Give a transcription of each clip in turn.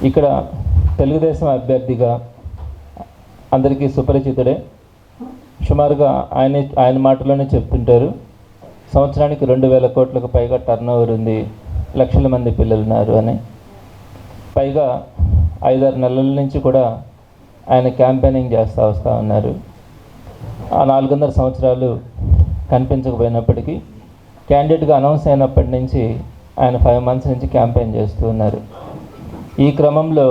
ఇక్కడ తెలుగుదేశం అభ్యర్థిగా అందరికీ సుపరిచితుడే. సుమారుగా ఆయన మాటలోనే చెప్తుంటారు, సంవత్సరానికి 2,000 కోట్లకు పైగా టర్నోవర్ ఉంది, లక్షల మంది పిల్లలు ఉన్నారు అని. పైగా 5-6 నెలల నుంచి కూడా ఆయన క్యాంపెయినింగ్ చేస్తూ వస్తూ ఉన్నారు. ఆ 4.5 సంవత్సరాలు కనిపించకపోయినప్పటికీ క్యాండిడేట్గా అనౌన్స్ అయినప్పటి నుంచి ఆయన 5 మంత్స్ నుంచి క్యాంపెయిన్ చేస్తూ ఉన్నారు. ఈ క్రమంలో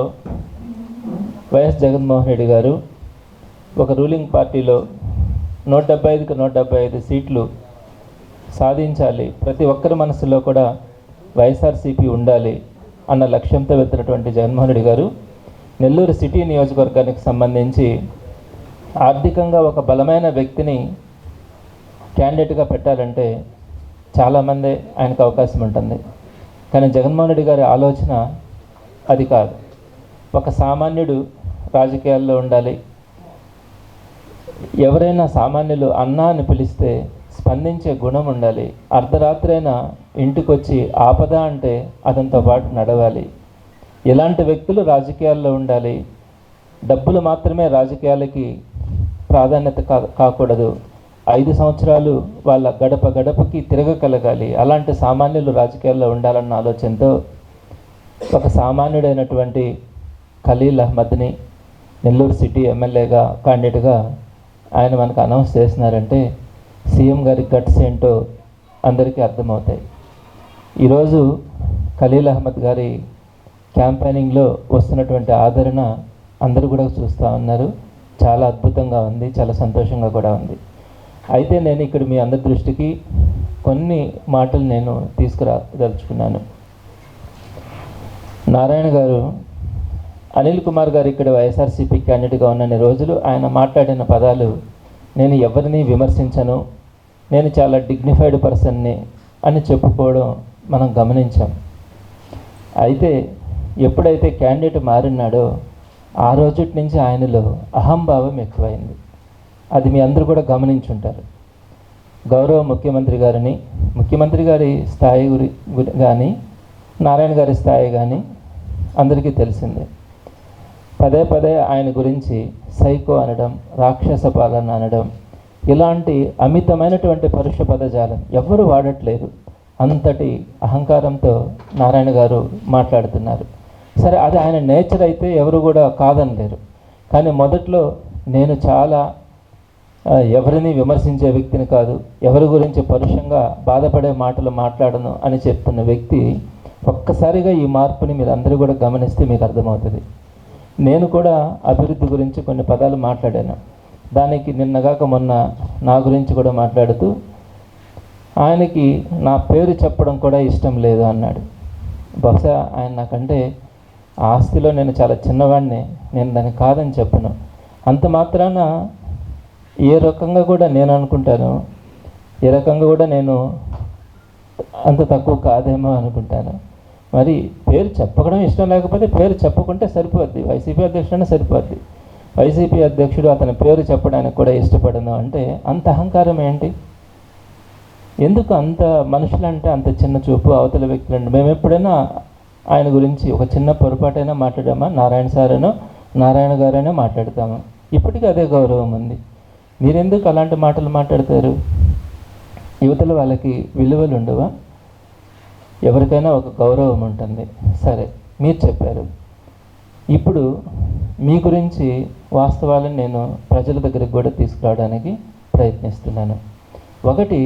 వైఎస్ జగన్మోహన్ రెడ్డి గారు ఒక రూలింగ్ పార్టీలో 175కి 175 సీట్లు సాధించాలి, ప్రతి ఒక్కరి మనసులో కూడా వైఎస్ఆర్సీపీ ఉండాలి అన్న లక్ష్యంతో వెళ్తున్నటువంటి జగన్మోహన్ రెడ్డి గారు నెల్లూరు సిటీ నియోజకవర్గానికి సంబంధించి ఆర్థికంగా ఒక బలమైన వ్యక్తిని క్యాండిడేట్గా పెట్టాలంటే చాలామంది ఆయనకు అవకాశం ఉంటుంది. కానీ జగన్మోహన్ రెడ్డి గారి ఆలోచన అది కాదు. ఒక సామాన్యుడు రాజకీయాల్లో ఉండాలి. ఎవరైనా సామాన్యులు అన్నా అని పిలిస్తే స్పందించే గుణం ఉండాలి. అర్ధరాత్రైనా ఇంటికి వచ్చి ఆపద అంటే అతనితో పాటు నడవాలి. ఇలాంటి వ్యక్తులు రాజకీయాల్లో ఉండాలి. డబ్బులు మాత్రమే రాజకీయాలకి ప్రాధాన్యత కాకూడదు. 5 సంవత్సరాలు వాళ్ళ గడప గడపకి తిరగగలగాలి. అలాంటి సామాన్యులు రాజకీయాల్లో ఉండాలన్న ఆలోచనతో ఒక సామాన్యుడైనటువంటి ఖలీల్ అహ్మద్ని నెల్లూరు సిటీ ఎమ్మెల్యేగా క్యాండిడేట్గా ఆయన మనకు అనౌన్స్ చేస్తున్నారంటే సీఎం గారి గట్స్ ఏంటో అందరికీ అర్థమవుతాయి. ఈరోజు ఖలీల్ అహ్మద్ గారి క్యాంపెయినింగ్లో వస్తున్నటువంటి ఆదరణ అందరూ కూడా చూస్తూ ఉన్నారు. చాలా అద్భుతంగా ఉంది, చాలా సంతోషంగా కూడా ఉంది. అయితే నేను ఇక్కడ మీ అందరి దృష్టికి కొన్ని మాటలు నేను తీసుకురాదలుచుకున్నాను. నారాయణ గారు, అనిల్ కుమార్ గారు ఇక్కడ వైఎస్ఆర్సీపీ క్యాండిడేట్గా ఉన్న రోజులు ఆయన మాట్లాడిన పదాలు, నేను ఎవరిని విమర్శించను, నేను చాలా డిగ్నిఫైడ్ పర్సన్ని అని చెప్పుకోవడం మనం గమనించాం. అయితే ఎప్పుడైతే క్యాండిడేట్ మారినాడో ఆ రోజు నుంచి ఆయనలో అహంభావం ఎక్కువైంది. అది మీ అందరూ కూడా గమనించుంటారు. గౌరవ ముఖ్యమంత్రి గారి స్థాయి కానీ నారాయణ గారి స్థాయి కానీ అందరికీ తెలిసిందే. పదే పదే ఆయన గురించి సైకో అనడం, రాక్షస పాలన అనడం, ఇలాంటి అమితమైనటువంటి పరుష పదజాలం ఎవ్వరూ వాడట్లేదు. అంతటి అహంకారంతో నారాయణ గారు మాట్లాడుతున్నారు. సరే, అది ఆయన నేచర్ అయితే ఎవరు కూడా కాదనలేరు. కానీ మొదట్లో నేను చాలా ఎవరిని విమర్శించే వ్యక్తిని కాదు, ఎవరి గురించి పరుషంగా బాధపడే మాటలు మాట్లాడను అని చెప్తున్న వ్యక్తి ఒక్కసారిగా ఈ మార్పుని మీరు అందరూ కూడా గమనిస్తే మీకు అర్థమవుతుంది. నేను కూడా అభివృద్ధి గురించి కొన్ని పదాలు మాట్లాడాను. దానికి నిన్నగాక మొన్న నా గురించి కూడా మాట్లాడుతూ ఆయనకి నా పేరు చెప్పడం కూడా ఇష్టం లేదు అన్నాడు. బహుశా ఆయన నాకంటే ఆస్తిలో నేను చాలా చిన్నవాడిని, నేను దాన్ని కాదని చెప్పను. అంత మాత్రాన ఏ రకంగా కూడా నేను అనుకుంటాను, ఏ రకంగా కూడా నేను అంత తక్కువ కాదేమో అనుకుంటాను. మరి పేరు చెప్పడం ఇష్టం లేకపోతే పేరు చెప్పకుంటే సరిపోద్ది, వైసీపీ అధ్యక్షుడైనా సరిపోద్ది. వైసీపీ అధ్యక్షుడు అతని పేరు చెప్పడానికి కూడా ఇష్టపడను అంటే అంత అహంకారం ఏంటి? ఎందుకు అంత మనుషులంటే అంత చిన్న చూపు అవతల వ్యక్తులంటే? మేము ఎప్పుడైనా ఆయన గురించి ఒక చిన్న పొరపాటైనా మాట్లాడామా? నారాయణ గారైనా మాట్లాడతాము. ఇప్పటికీ అదే గౌరవం ఉంది. మీరెందుకు అలాంటి మాటలు మాట్లాడతారు? యువతల వాళ్ళకి విలువలు ఉండవా? ఎవరికైనా ఒక గౌరవం ఉంటుంది. సరే, మీరు చెప్పారు. ఇప్పుడు మీ గురించి వాస్తవాలను నేను ప్రజల దగ్గరికి కూడా తీసుకురావడానికి ప్రయత్నిస్తున్నాను. ఒకటి,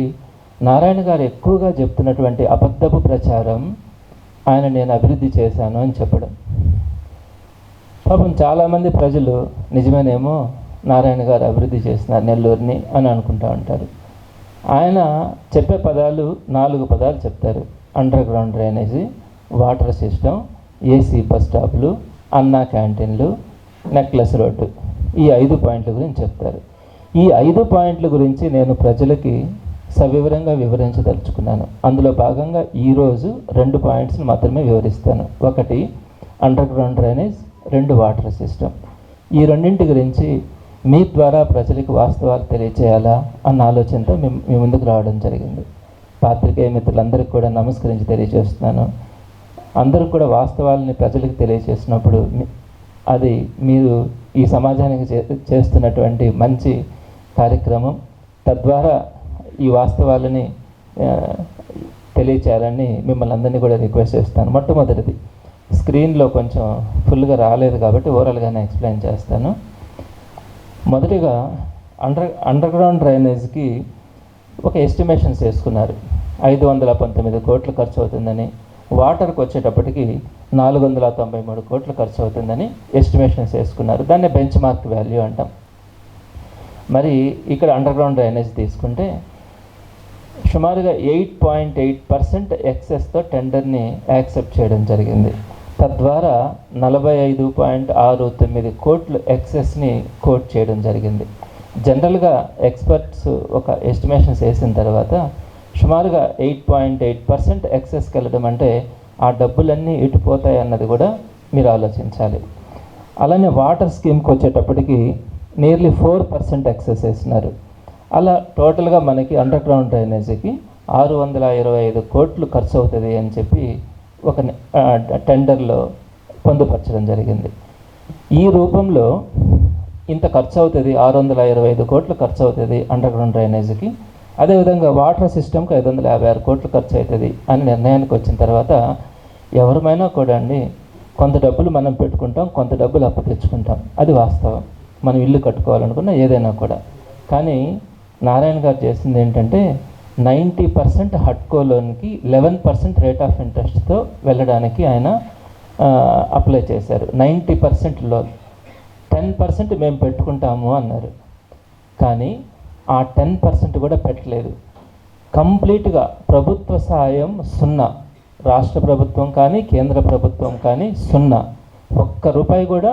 నారాయణ గారు ఎక్కువగా చెప్తున్నటువంటి అబద్ధపు ప్రచారం, ఆయన నేను అభివృద్ధి చేశాను అని చెప్పడం. పాపం చాలామంది ప్రజలు నిజమేనేమో నారాయణ గారు అభివృద్ధి చేస్తున్నారు నెల్లూరుని అని అనుకుంటూ ఉంటారు. ఆయన చెప్పే పదాలు 4 పదాలు చెప్తారు: underground drainage, water system, AC bus స్టాప్లు, అన్నా క్యాంటీన్లు, నెక్లెస్ రోడ్డు. ఈ 5 పాయింట్ల గురించి చెప్తారు. ఈ 5 పాయింట్ల గురించి నేను ప్రజలకి సవివరంగా వివరించదలుచుకున్నాను. అందులో భాగంగా ఈరోజు 2 పాయింట్స్ని మాత్రమే వివరిస్తాను. ఒకటి under ground drainage, 2 water system. ఈ రెండింటి గురించి మీ ద్వారా ప్రజలకు వాస్తవాలు తెలియచేయాలా అన్న ఆలోచనతో మీ ముందుకు రావడం జరిగింది. పాత్రికేయ మిత్రులందరికీ కూడా నమస్కరించి తెలియజేస్తున్నాను. అందరూ కూడా వాస్తవాలని ప్రజలకు తెలియజేసినప్పుడు అది మీరు ఈ సమాజానికి చేస్తున్నటువంటి మంచి కార్యక్రమం. తద్వారా ఈ వాస్తవాలని తెలియచేయాలని మిమ్మల్ని అందరినీ కూడా రిక్వెస్ట్ చేస్తాను. మొట్టమొదటిది స్క్రీన్లో కొంచెం ఫుల్గా రాలేదు కాబట్టి ఓవరాల్గానే ఎక్స్ప్లెయిన్ చేస్తాను. మొదటిగా అండర్ గ్రౌండ్ డ్రైనేజ్కి ఒక ఎస్టిమేషన్స్ వేసుకున్నారు. 519 కోట్లు ఖర్చు అవుతుందని, వాటర్కి వచ్చేటప్పటికి 493 కోట్లు ఖర్చు అవుతుందని ఎస్టిమేషన్స్ వేసుకున్నారు. దాన్ని బెంచ్ మార్క్ వాల్యూ అంటాం. మరి ఇక్కడ అండర్ గ్రౌండ్ డ్రైనేజ్ తీసుకుంటే సుమారుగా 8.8% ఎక్సెస్తో టెండర్ని యాక్సెప్ట్ చేయడం జరిగింది. తద్వారా 45.69 కోట్లు ఎక్సెస్ని కోట్ చేయడం జరిగింది. జనరల్గా ఎక్స్పర్ట్స్ ఒక ఎస్టిమేషన్స్ వేసిన తర్వాత సుమారుగా 8.8% ఎక్సెస్కి వెళ్ళడం అంటే ఆ డబ్బులన్నీ ఇటుపోతాయి అన్నది కూడా మీరు ఆలోచించాలి. అలానే వాటర్ స్కీమ్కి వచ్చేటప్పటికి నియర్లీ 4% ఎక్సెస్ వేసినారు. అలా టోటల్గా మనకి అండర్ గ్రౌండ్ డ్రైనేజీకి 625 కోట్లు ఖర్చు అవుతుంది అని చెప్పి ఒక టెండర్లో పొందుపరచడం జరిగింది. ఈ రూపంలో ఇంత ఖర్చు అవుతుంది, 625 కోట్లు ఖర్చు అవుతుంది అండర్ గ్రౌండ్ డ్రైనేజీకి. అదేవిధంగా వాటర్ సిస్టమ్కి 556 కోట్లు ఖర్చు అవుతుంది అని నిర్ణయానికి వచ్చిన తర్వాత ఎవరమైనా కూడా అండి కొంత డబ్బులు మనం పెట్టుకుంటాం, కొంత డబ్బులు అప్పు తెచ్చుకుంటాం. అది వాస్తవం. మనం ఇల్లు కట్టుకోవాలనుకున్న ఏదైనా కూడా. కానీ నారాయణ గారు చేసింది ఏంటంటే 90% హడ్కో లోన్కి 11% రేట్ ఆఫ్ ఇంట్రెస్ట్తో వెళ్ళడానికి ఆయన అప్లై చేశారు. 90% లోన్, 10% మేము పెట్టుకుంటాము అన్నారు. కానీ ఆ 10% కూడా పెట్టలేదు. కంప్లీట్గా ప్రభుత్వ సహాయం 0. రాష్ట్ర ప్రభుత్వం కానీ కేంద్ర ప్రభుత్వం కానీ 0. ఒక్క రూపాయి కూడా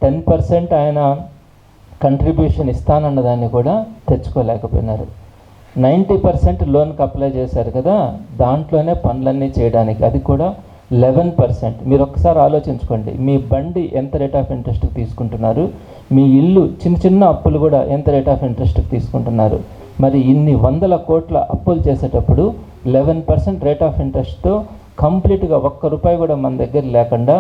10% ఆయన కంట్రిబ్యూషన్ ఇస్తానన్న దాన్ని కూడా తెచ్చుకోలేకపోయినారు. 90% లోన్కి అప్లై చేశారు కదా, దాంట్లోనే పనులన్నీ చేయడానికి, అది కూడా 11%. మీరు ఒకసారి ఆలోచించుకోండి, మీ బండి ఎంత రేట్ ఆఫ్ ఇంట్రెస్ట్కి తీసుకుంటున్నారు, మీ ఇల్లు చిన్న చిన్న అప్పులు కూడా ఎంత రేట్ ఆఫ్ ఇంట్రెస్ట్కి తీసుకుంటున్నారు. మరి ఇన్ని 100 కోట్ల అప్పులు చేసేటప్పుడు 11% రేట్ ఆఫ్ ఇంట్రెస్ట్తో కంప్లీట్గా ఒక్క రూపాయి కూడా మన దగ్గర లేకుండా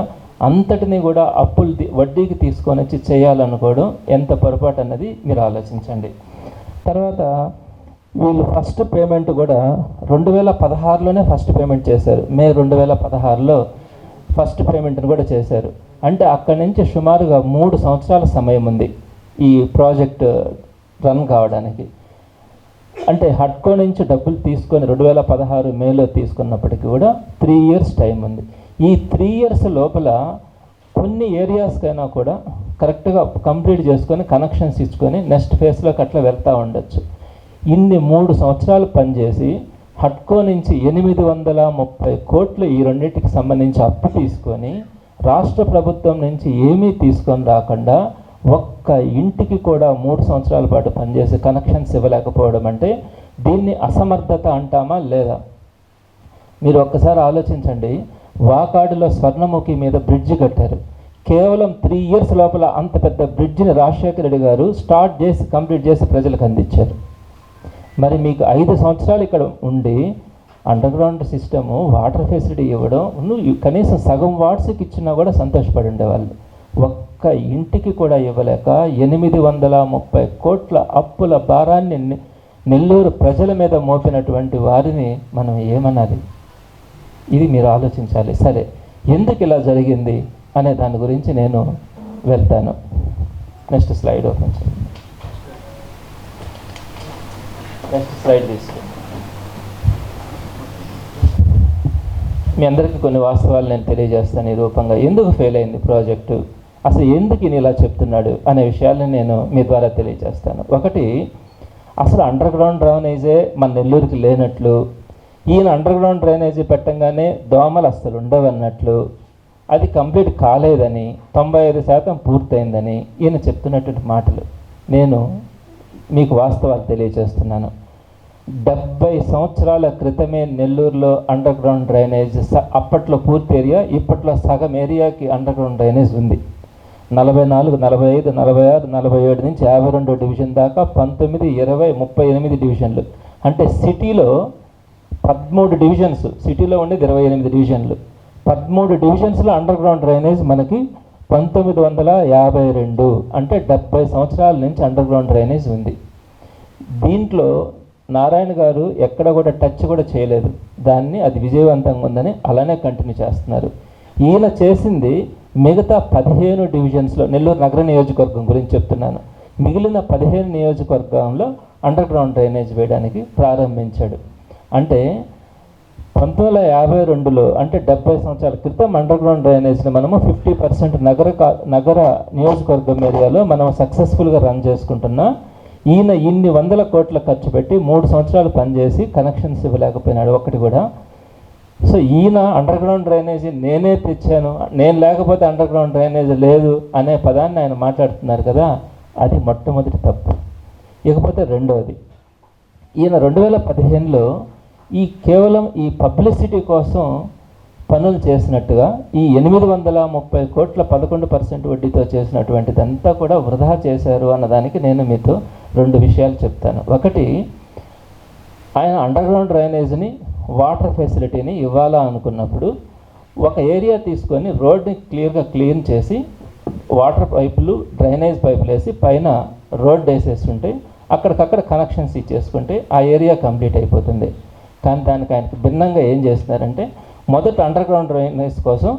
అంతటిని కూడా అప్పులు వడ్డీకి తీసుకొని వచ్చి చేయాలనుకోవడం ఎంత పొరపాటు అన్నది మీరు ఆలోచించండి. తర్వాత వీళ్ళు ఫస్ట్ పేమెంట్ కూడా 2016లోనే ఫస్ట్ పేమెంట్ చేశారు. మే 2016లో ఫస్ట్ పేమెంట్ని కూడా చేశారు. అంటే అక్కడి నుంచి సుమారుగా 3 సంవత్సరాల సమయం ఉంది ఈ ప్రాజెక్ట్ రన్ కావడానికి. అంటే హడ్కో నుంచి డబ్బులు తీసుకొని 2016 మేలో తీసుకున్నప్పటికీ కూడా 3 years టైం ఉంది. ఈ 3 years లోపల కొన్ని ఏరియాస్కైనా కూడా కరెక్ట్గా కంప్లీట్ చేసుకొని కనెక్షన్స్ ఇచ్చుకొని నెక్స్ట్ ఫేజ్లోకి అట్లా వెళ్తూ ఉండొచ్చు. ఇన్ని 3 సంవత్సరాలు పనిచేసి హడ్కో నుంచి 830 కోట్లు ఈ రెండింటికి సంబంధించి అప్పు తీసుకొని రాష్ట్ర ప్రభుత్వం నుంచి ఏమీ తీసుకొని రాకుండా ఒక్క ఇంటికి కూడా 3 సంవత్సరాల పాటు పనిచేసి కనెక్షన్స్ ఇవ్వలేకపోవడం అంటే దీన్ని అసమర్థత అంటామా లేదా? మీరు ఒక్కసారి ఆలోచించండి. వాకాడులో స్వర్ణముఖి మీద బ్రిడ్జి కట్టారు. కేవలం 3 years లోపల అంత పెద్ద బ్రిడ్జిని రాజశేఖర రెడ్డి గారు స్టార్ట్ చేసి కంప్లీట్ చేసి ప్రజలకు అందించారు. మరి మీకు 5 సంవత్సరాలు ఇక్కడ ఉండి under ground system water facility ఇవ్వడం, కనీసం సగం వార్డ్స్కి ఇచ్చినా కూడా సంతోషపడి ఉండేవాళ్ళు. ఒక్క ఇంటికి కూడా ఇవ్వలేక 830 కోట్ల అప్పుల భారాన్ని నెల్లూరు ప్రజల మీద మోపినటువంటి వారిని మనం ఏమనాలి? ఇది మీరు ఆలోచించాలి. సరే, ఎందుకు ఇలా జరిగింది అనే దాని గురించి నేను వెళ్తాను. నెక్స్ట్ స్లైడ్ ఓపెన్ చేయండి. నెక్స్ట్ స్లైడ్ తీసుకోండి. మీ అందరికీ కొన్ని వాస్తవాలు నేను తెలియజేస్తాను ఈ రూపంగా. ఎందుకు ఫెయిల్ అయింది ప్రాజెక్టు, అసలు ఎందుకు ఈయన ఇలా చెప్తున్నాడు అనే విషయాలను నేను మీ ద్వారా తెలియజేస్తాను. ఒకటి, అసలు అండర్ గ్రౌండ్ డ్రైనేజే మన నెల్లూరుకి లేనట్లు, ఈయన అండర్ గ్రౌండ్ డ్రైనేజీ పెట్టంగానే దోమలు అస్సలు ఉండవన్నట్లు, అది కంప్లీట్ కాలేదని, 95% పూర్తయిందని ఈయన చెప్తున్నటువంటి మాటలు. నేను మీకు వాస్తవాలు తెలియజేస్తున్నాను. 70 సంవత్సరాల క్రితమే నెల్లూరులో అండర్ గ్రౌండ్ డ్రైనేజ్ అప్పట్లో పూర్తి ఏరియా, ఇప్పట్లో సగం ఏరియాకి అండర్ గ్రౌండ్ డ్రైనేజ్ ఉంది. 44, 45, 46, 47 నుంచి 52 డివిజన్ దాకా 19, 20, 38 డివిజన్లు. అంటే సిటీలో 13 డివిజన్స్, సిటీలో ఉండేది 28 డివిజన్లు. 13 డివిజన్స్లో అండర్ గ్రౌండ్ డ్రైనేజ్ మనకి 1952 అంటే 70 సంవత్సరాల నుంచి అండర్ గ్రౌండ్ డ్రైనేజ్ ఉంది. దీంట్లో నారాయణ గారు ఎక్కడ కూడా టచ్ కూడా చేయలేదు దాన్ని, అది విజయవంతంగా ఉందని అలానే కంటిన్యూ చేస్తున్నారు. ఈయన చేసింది మిగతా 15 డివిజన్స్లో, నెల్లూరు నగర నియోజకవర్గం గురించి చెప్తున్నాను, మిగిలిన 15 నియోజకవర్గంలో అండర్ గ్రౌండ్ డ్రైనేజ్ వేయడానికి ప్రారంభించాడు. అంటే 1952లో అంటే 70 సంవత్సరాల క్రితం అండర్ గ్రౌండ్ డ్రైనేజ్ని మనము 50% నగర నియోజకవర్గం ఏరియాలో మనం సక్సెస్ఫుల్గా రన్ చేసుకుంటున్నా. ఈయన ఇన్ని వందల కోట్ల ఖర్చు పెట్టి 3 సంవత్సరాలు పనిచేసి కనెక్షన్స్ ఇవ్వలేకపోయినాడు ఒక్కటి కూడా. సో ఈయన అండర్ గ్రౌండ్ డ్రైనేజీ నేనే తెచ్చాను, నేను లేకపోతే అండర్ గ్రౌండ్ డ్రైనేజ్ లేదు అనే పదాన్ని ఆయన మాట్లాడుతున్నారు కదా, అది మొట్టమొదటి తప్పు. ఇకపోతే రెండవది, ఈయన 2015లో కేవలం ఈ పబ్లిసిటీ కోసం పనులు చేసినట్టుగా ఈ 830 కోట్ల 11% వడ్డీతో చేసినటువంటిదంతా కూడా వృధా చేశారు అన్నదానికి నేను మీతో 2 విషయాలు చెప్తాను. ఒకటి, ఆయన అండర్ గ్రౌండ్ డ్రైనేజ్ని వాటర్ ఫెసిలిటీని ఇవ్వాలా అనుకున్నప్పుడు ఒక ఏరియా తీసుకొని రోడ్ని క్లియర్గా క్లీన్ చేసి వాటర్ పైపులు డ్రైనేజ్ పైపులు వేసి పైన రోడ్ వేసేస్తుంటే అక్కడికక్కడ కనెక్షన్స్ ఇచ్చేసుకుంటే ఆ ఏరియా కంప్లీట్ అయిపోతుంది. కానీ దానికి ఆయనకి భిన్నంగా ఏం చేస్తున్నారంటే, మొదట అండర్ గ్రౌండ్ డ్రైనేజ్ కోసం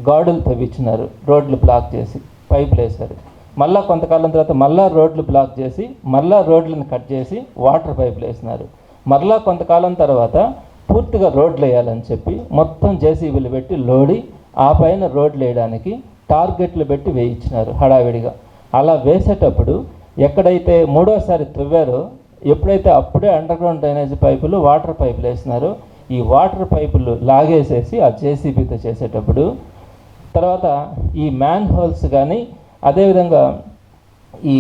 గాడులు తవ్వించినారు, రోడ్లు బ్లాక్ చేసి పైపులు వేశారు. మళ్ళీ కొంతకాలం తర్వాత మళ్ళీ రోడ్లు బ్లాక్ చేసి మళ్ళీ రోడ్లను కట్ చేసి వాటర్ పైపులు వేసినారు. మరలా కొంతకాలం తర్వాత పూర్తిగా రోడ్లు వేయాలని చెప్పి మొత్తం జేసీబీలు పెట్టి లోడి ఆ పైన రోడ్లు వేయడానికి టార్గెట్లు పెట్టి వేయించినారు హడావిడిగా. అలా వేసేటప్పుడు ఎక్కడైతే మూడోసారి తవ్వారో ఎప్పుడైతే అప్పుడే అండర్ గ్రౌండ్ డ్రైనేజ్ పైపులు వాటర్ పైపులు వేసినారో ఈ వాటర్ పైపులు లాగేసేసి ఆ జేసీబీతో చేసేటప్పుడు తర్వాత ఈ మ్యాన్ హోల్స్ కానీ అదేవిధంగా ఈ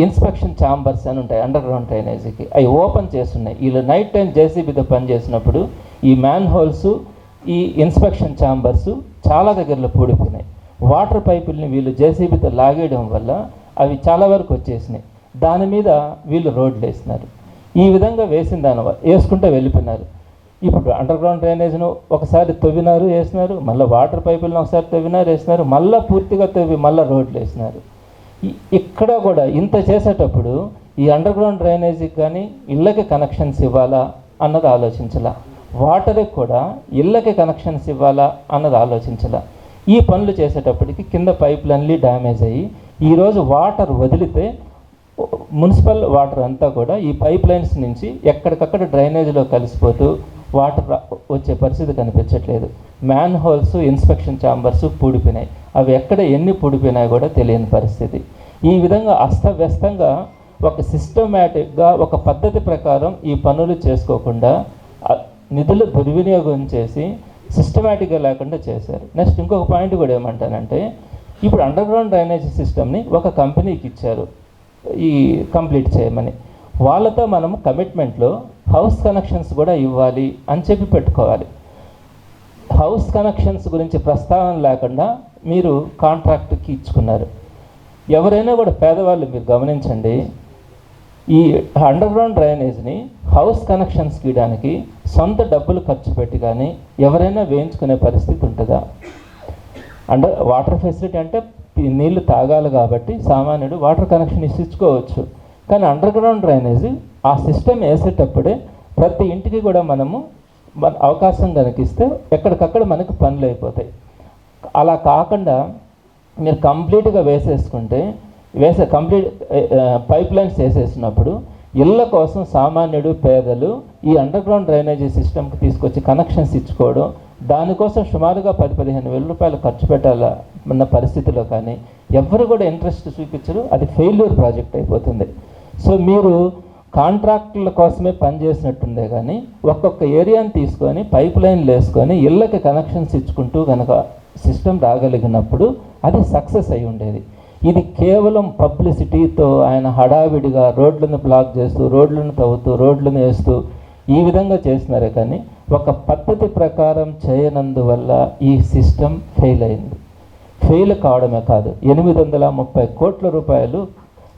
ఇన్స్పెక్షన్ ఛాంబర్స్ అని ఉంటాయి అండర్ గ్రౌండ్ డ్రైనేజీకి, అవి ఓపెన్ చేస్తున్నాయి. వీళ్ళు నైట్ టైం జేసీబీతో పనిచేసినప్పుడు ఈ మ్యాన్ హోల్స్ ఈ ఇన్స్పెక్షన్ ఛాంబర్స్ చాలా దగ్గరలో పూడిపోయినాయి. వాటర్ పైపుల్ని వీళ్ళు జేసీబీతో లాగేయడం వల్ల అవి చాలా వరకు వచ్చేసినాయి. దాని మీద వీళ్ళు రోడ్లు వేసినారు. ఈ విధంగా వేసిన దాని వేసుకుంటూ వెళ్ళిపోయినారు. ఇప్పుడు అండర్ గ్రౌండ్ డ్రైనేజ్ను ఒకసారి తవ్వినారు వేసినారు, మళ్ళీ వాటర్ పైపులను ఒకసారి తవ్వినారు వేసినారు, మళ్ళీ పూర్తిగా తవ్వి మళ్ళీ రోడ్లు వేసినారు. ఇక్కడ కూడా ఇంత చేసేటప్పుడు ఈ అండర్ గ్రౌండ్ డ్రైనేజీకి కానీ ఇళ్ళకి కనెక్షన్స్ ఇవ్వాలా అన్నది ఆలోచించాల, వాటర్కి కూడా ఇళ్ళకి కనెక్షన్స్ ఇవ్వాలా అన్నది ఆలోచించాల. ఈ పనులు చేసేటప్పటికి కింద పైపులన్నీ డ్యామేజ్ అయ్యి ఈరోజు వాటర్ వదిలితే మున్సిపల్ వాటర్ అంతా కూడా ఈ పైప్ లైన్స్ నుంచి ఎక్కడికక్కడ డ్రైనేజీలో కలిసిపోతూ వాటర్ వచ్చే పరిస్థితి కనిపించట్లేదు. మ్యాన్ హోల్స్ ఇన్స్పెక్షన్ ఛాంబర్స్ పూడిపోయినాయి, అవి ఎక్కడ ఎన్ని పూడిపోయినాయి కూడా తెలియని పరిస్థితి. ఈ విధంగా అస్తవ్యస్తంగా ఒక సిస్టమేటిక్గా ఒక పద్ధతి ప్రకారం ఈ పనులు చేసుకోకుండా నిధులు దుర్వినియోగం చేసి సిస్టమేటిక్గా లేకుండా చేశారు. నెక్స్ట్ ఇంకొక పాయింట్ కూడా ఏమంటానంటే, ఇప్పుడు అండర్ గ్రౌండ్ డ్రైనేజ్ సిస్టమ్ని ఒక కంపెనీకి ఇచ్చారు ఈ కంప్లీట్ చేయమని. వాళ్ళతో మనము కమిట్మెంట్లో హౌస్ కనెక్షన్స్ కూడా ఇవ్వాలి అని చెప్పి పెట్టుకోవాలి. హౌస్ కనెక్షన్స్ గురించి ప్రస్తావన లేకుండా మీరు కాంట్రాక్ట్కి ఇచ్చుకున్నారు. ఎవరైనా కూడా పేదవాళ్ళు మీరు గమనించండి, ఈ అండర్ గ్రౌండ్ డ్రైనేజ్ని హౌస్ కనెక్షన్స్కి ఇవ్వడానికి సొంత డబ్బులు ఖర్చు పెట్టి కానీ ఎవరైనా వేయించుకునే పరిస్థితి ఉంటుందా? వాటర్ ఫెసిలిటీ అంటే నీళ్లు తాగాలి కాబట్టి సామాన్యుడు వాటర్ కనెక్షన్ ఇచ్చుకోవచ్చు. కానీ అండర్ గ్రౌండ్ డ్రైనేజ్ ఆ సిస్టమ్ వేసేటప్పుడే ప్రతి ఇంటికి కూడా మనము అవకాశం కనిపిస్తే ఎక్కడికక్కడ మనకు పనులు అయిపోతాయి. అలా కాకుండా మీరు కంప్లీట్గా వేసేసుకుంటే కంప్లీట్ పైప్ లైన్స్ వేసేసినప్పుడు ఇళ్ళ కోసం సామాన్యుడు పేదలు ఈ అండర్ గ్రౌండ్ డ్రైనేజీ సిస్టమ్కి తీసుకొచ్చి కనెక్షన్స్ ఇచ్చుకోవడం, దానికోసం సుమారుగా 10-15 వేల రూపాయలు ఖర్చు పెట్టాలన్న పరిస్థితిలో కానీ ఎవరు కూడా ఇంట్రెస్ట్ చూపించరు. అది ఫెయిల్యూర్ ప్రాజెక్ట్ అయిపోతుంది. సో మీరు కాంట్రాక్టుల కోసమే పనిచేసినట్టుందే కానీ ఒక్కొక్క ఏరియాని తీసుకొని పైప్ లైన్లు వేసుకొని ఇళ్ళకి కనెక్షన్స్ ఇచ్చుకుంటూ కనుక సిస్టమ్ రాగలిగినప్పుడు అది సక్సెస్ అయి ఉండేది. ఇది కేవలం పబ్లిసిటీతో ఆయన హడావిడిగా రోడ్లను బ్లాక్ చేస్తూ రోడ్లను తవ్వుతూ రోడ్లను వేస్తూ ఈ విధంగా చేసినారే కానీ ఒక పద్ధతి ప్రకారం చేయనందువల్ల ఈ సిస్టమ్ ఫెయిల్ అయింది. ఫెయిల్ కావడమే కాదు, 830 కోట్ల రూపాయలు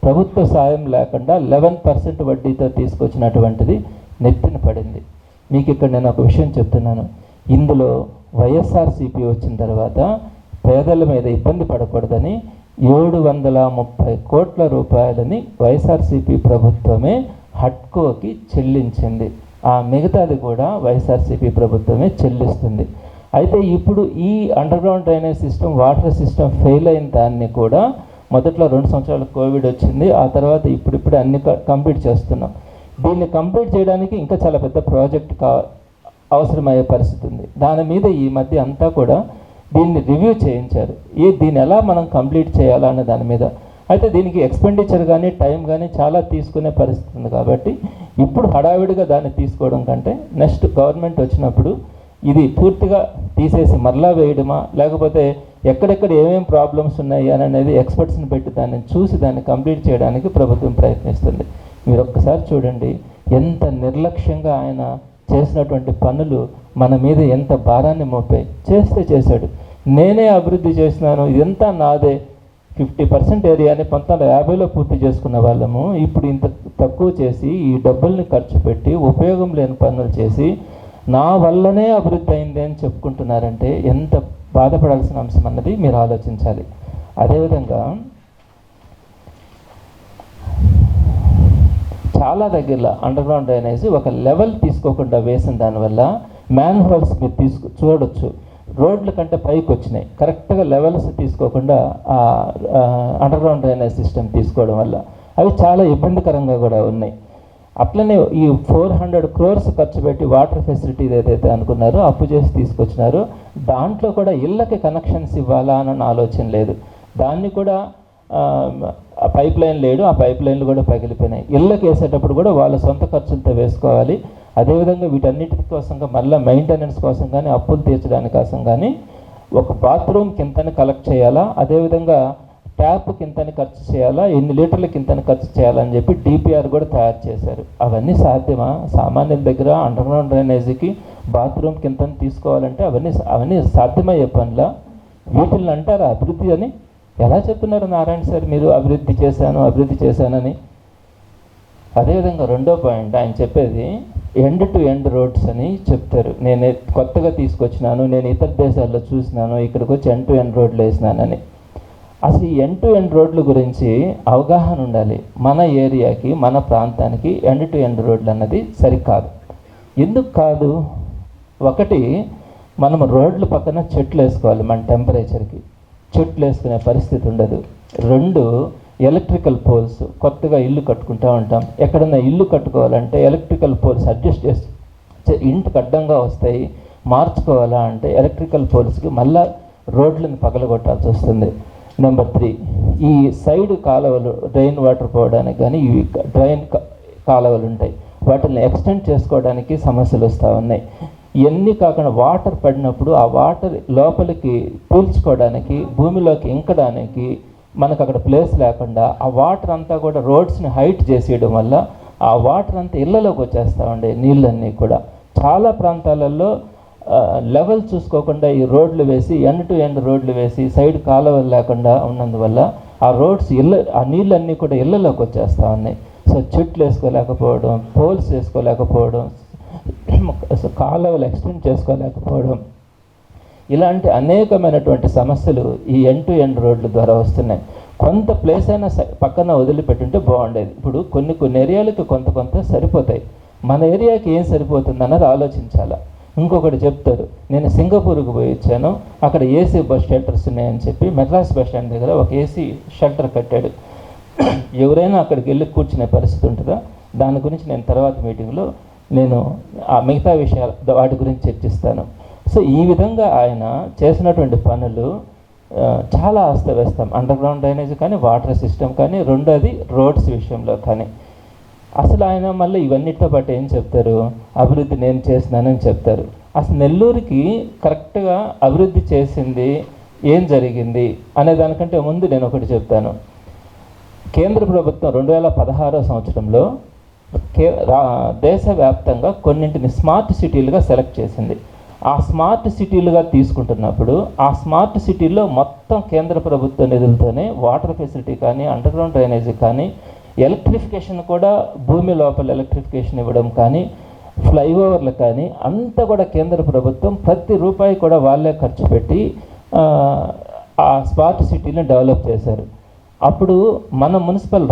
ప్రభుత్వ సాయం లేకుండా 11% వడ్డీతో తీసుకొచ్చినటువంటిది నెత్తిన పడింది. మీకు ఇక్కడ నేను ఒక విషయం చెప్తున్నాను. ఇందులో వైఎస్ఆర్సీపీ వచ్చిన తర్వాత పేదల మీద ఇబ్బంది పడకూడదని 730 కోట్ల రూపాయలని వైఎస్ఆర్సీపీ ప్రభుత్వమే హడ్కోకి చెల్లించింది. ఆ మిగతాది కూడా వైఎస్ఆర్సీపీ ప్రభుత్వమే చెల్లిస్తుంది. అయితే ఇప్పుడు ఈ underground drainage system, water system fail అయిన దాన్ని కూడా మొదట్లో 2 సంవత్సరాలు కోవిడ్ వచ్చింది, ఆ తర్వాత ఇప్పుడిప్పుడే అన్ని కంప్లీట్ చేస్తున్నాం. దీన్ని కంప్లీట్ చేయడానికి ఇంకా చాలా పెద్ద ప్రాజెక్ట్ అవసరమయ్యే పరిస్థితి ఉంది. దాని మీద ఈ మధ్య అంతా కూడా దీన్ని రివ్యూ చేయించారు, దీన్ని ఎలా మనం కంప్లీట్ చేయాలా అనే దాని మీద. అయితే దీనికి ఎక్స్పెండిచర్ కానీ టైం కానీ చాలా తీసుకునే పరిస్థితి ఉంది. కాబట్టి ఇప్పుడు హడావిడిగా దాన్ని తీసుకోవడం కంటే నెక్స్ట్ గవర్నమెంట్ వచ్చినప్పుడు ఇది పూర్తిగా తీసేసి మరలా వేయడమా, లేకపోతే ఎక్కడెక్కడ ఏమేమి ప్రాబ్లమ్స్ ఉన్నాయి అని అనేది ఎక్స్పర్ట్స్ని పెట్టి దాన్ని చూసి దాన్ని కంప్లీట్ చేయడానికి ప్రభుత్వం ప్రయత్నిస్తుంది. మీరు ఒక్కసారి చూడండి, ఎంత నిర్లక్ష్యంగా ఆయన చేసినటువంటి పనులు మన మీద ఎంత భారాన్ని మోపాయి. చేశాడు, నేనే అభివృద్ధి చేసినాను, ఇదంతా నాదే. 50% ఏరియాని 1950లో పూర్తి చేసుకున్న వాళ్ళము ఇప్పుడు ఇంత తక్కువ చేసి ఈ డబ్బుల్ని ఖర్చు పెట్టి ఉపయోగం లేని పనులు చేసి నా వల్లనే అభివృద్ధి అయింది అని చెప్పుకుంటున్నారంటే ఎంత బాధపడాల్సిన అంశం అన్నది మీరు ఆలోచించాలి. అదేవిధంగా చాలా దగ్గరలో అండర్గ్రౌండ్ డ్రైనేజ్ ఒక లెవెల్ తీసుకోకుండా వేసిన దానివల్ల మ్యాన్ హోల్స్ మీరు చూడొచ్చు, రోడ్ల కంటే పైకి వచ్చినాయి. కరెక్ట్గా లెవెల్స్ తీసుకోకుండా అండర్గ్రౌండ్ డ్రైనేజ్ సిస్టమ్ తీసుకోవడం వల్ల అవి చాలా ఇబ్బందికరంగా కూడా ఉన్నాయి. అట్లనే ఈ 400 crores ఖర్చు పెట్టి వాటర్ ఫెసిలిటీ ఏదైతే అనుకున్నారో అప్పు చేసి తీసుకొచ్చినారో దాంట్లో కూడా ఇళ్ళకి కనెక్షన్స్ ఇవ్వాలా అని ఆలోచన లేదు. దాన్ని కూడా పైప్ లైన్ లేడు, ఆ పైప్ లైన్లు కూడా పగిలిపోయినాయి. ఇళ్ళకి వేసేటప్పుడు కూడా వాళ్ళ సొంత ఖర్చులతో వేసుకోవాలి. అదేవిధంగా వీటన్నిటి కోసంగా మళ్ళీ మెయింటెనెన్స్ కోసం కానీ అప్పులు తీర్చడానికి కోసం కానీ ఒక బాత్రూమ్కి ఇంతని కలెక్ట్ చేయాలా, అదేవిధంగా ట్యాప్కి ఇంతని ఖర్చు చేయాలా, ఎన్ని లీటర్లకి ఇంతని ఖర్చు చేయాలని చెప్పి డిపిఆర్ కూడా తయారు చేశారు. అవన్నీ సాధ్యమా? సామాన్యుల దగ్గర అండర్గ్రౌండ్ డ్రైనేజీకి బాత్రూమ్కి ఇంతని తీసుకోవాలంటే అవన్నీ సాధ్యమయ్యే పనుల? వీటిని అంటారా అభివృద్ధి అని? ఎలా చెప్తున్నారు నారాయణ సార్ మీరు అభివృద్ధి చేశానని? అదేవిధంగా రెండో పాయింట్ ఆయన చెప్పేది ఎండ్ టు ఎండ్ రోడ్స్ అని చెప్తారు. నేను కొత్తగా తీసుకొచ్చినాను, నేను ఇతర దేశాల్లో చూసినాను, ఇక్కడికి వచ్చి ఎండ్ టు ఎండ్ రోడ్లు వేసినానని. అసలు ఈ ఎండ్ టు ఎండ్ రోడ్ల గురించి అవగాహన ఉండాలి. మన ఏరియాకి, మన ప్రాంతానికి ఎండ్ టు ఎండ్ రోడ్లు అన్నది సరికాదు. ఎందుకు కాదు? ఒకటి, మనం రోడ్ల పక్కన చెట్లు వేసుకోవాలి. మన టెంపరేచర్కి చెట్లు వేసుకునే పరిస్థితి ఉండదు. 2, ఎలక్ట్రికల్ పోల్స్. కొత్తగా ఇల్లు కట్టుకుంటూ ఉంటాం, ఎక్కడన్నా ఇల్లు కట్టుకోవాలంటే ఎలక్ట్రికల్ పోల్స్ అడ్జస్ట్ చేసి ఇంటికి అడ్డంగా వస్తాయి, మార్చుకోవాలా అంటే ఎలక్ట్రికల్ పోల్స్కి మళ్ళీ రోడ్లను పగలగొట్టాల్సి వస్తుంది. నెంబర్ 3, ఈ సైడ్ కాలువలు డ్రైన్ వాటర్ పోవడానికి కానీ ఇవి డ్రైన్ కాలువలు ఉంటాయి, వాటిని ఎక్స్టెండ్ చేసుకోవడానికి సమస్యలు వస్తూ ఉన్నాయి. ఇవన్నీ కాకుండా వాటర్ పడినప్పుడు ఆ వాటర్ లోపలికి పీల్చుకోవడానికి, భూమిలోకి ఇంకడానికి మనకు అక్కడ ప్లేస్ లేకుండా ఆ వాటర్ అంతా కూడా రోడ్స్ని హైట్ చేసేయడం వల్ల ఆ వాటర్ అంతా ఇళ్లలోకి వచ్చేస్తూ ఉండే నీళ్ళన్నీ కూడా. చాలా ప్రాంతాలలో లెవెల్ చూసుకోకుండా ఈ రోడ్లు వేసి ఎండ్ టు ఎండ్ రోడ్లు వేసి సైడ్ కాలువలు లేకుండా ఉన్నందువల్ల ఆ నీళ్ళన్నీ కూడా ఇళ్లలోకి వచ్చేస్తూ ఉన్నాయి. సో చెట్లు వేసుకోలేకపోవడం, పోల్స్ వేసుకోలేకపోవడం, కాలువలు ఎక్స్టెండ్ చేసుకోలేకపోవడం, ఇలాంటి అనేకమైనటువంటి సమస్యలు ఈ ఎండ్ టు ఎండ్ రోడ్ల ద్వారా వస్తున్నాయి. కొంత ప్లేస్ అయినా పక్కన వదిలిపెట్టుంటే బాగుండేది. ఇప్పుడు కొన్ని ఏరియాలకి కొంత సరిపోతాయి, మన ఏరియాకి ఏం సరిపోతుంది అన్నది ఆలోచించాలా. ఇంకొకటి చెప్తారు, నేను సింగపూర్కి పోయి వచ్చాను, అక్కడ ఏసీ బస్ షెల్టర్స్ ఉన్నాయని చెప్పి మెడ్రాస్ బస్ స్టాండ్ దగ్గర ఒక ఏసీ షెల్టర్ కట్టాడు. ఎవరైనా అక్కడికి వెళ్ళి కూర్చునే పరిస్థితి ఉంటుందా? దాని గురించి నేను తర్వాత మీటింగ్లో నేను ఆ మిగతా విషయాలు వాటి గురించి చర్చిస్తాను. సో ఈ విధంగా ఆయన చేసినటువంటి పనులు చాలా అస్తవ్యస్తం. అండర్గ్రౌండ్ డ్రైనేజ్ కానీ, వాటర్ సిస్టమ్ కానీ, రెండోది రోడ్స్ విషయంలో కానీ. అసలు ఆయన మళ్ళీ ఇవన్నిటితో పాటు ఏం చెప్తారు? అభివృద్ధి నేను చేసినానని చెప్తారు. అసలు నెల్లూరుకి కరెక్ట్గా అభివృద్ధి చేసింది ఏం జరిగింది అనే దానికంటే ముందు నేను ఒకటి చెప్తాను. కేంద్ర ప్రభుత్వం 2016 సంవత్సరంలో దేశవ్యాప్తంగా కొన్నింటిని స్మార్ట్ సిటీలుగా సెలెక్ట్ చేసింది. ఆ స్మార్ట్ సిటీలుగా తీసుకుంటున్నప్పుడు ఆ స్మార్ట్ సిటీల్లో మొత్తం కేంద్ర ప్రభుత్వ నిధులతోనే వాటర్ ఫెసిలిటీ కానీ, అండర్గ్రౌండ్ డ్రైనేజీ కానీ, ఎలక్ట్రిఫికేషన్ కూడా భూమి లోపల ఎలక్ట్రిఫికేషన్ ఇవ్వడం కానీ, ఫ్లైఓవర్లు కానీ అంతా కూడా కేంద్ర ప్రభుత్వం ప్రతి రూపాయి కూడా వాళ్ళే ఖర్చు పెట్టి ఆ స్మార్ట్ సిటీని డెవలప్ చేశారు. అప్పుడు మన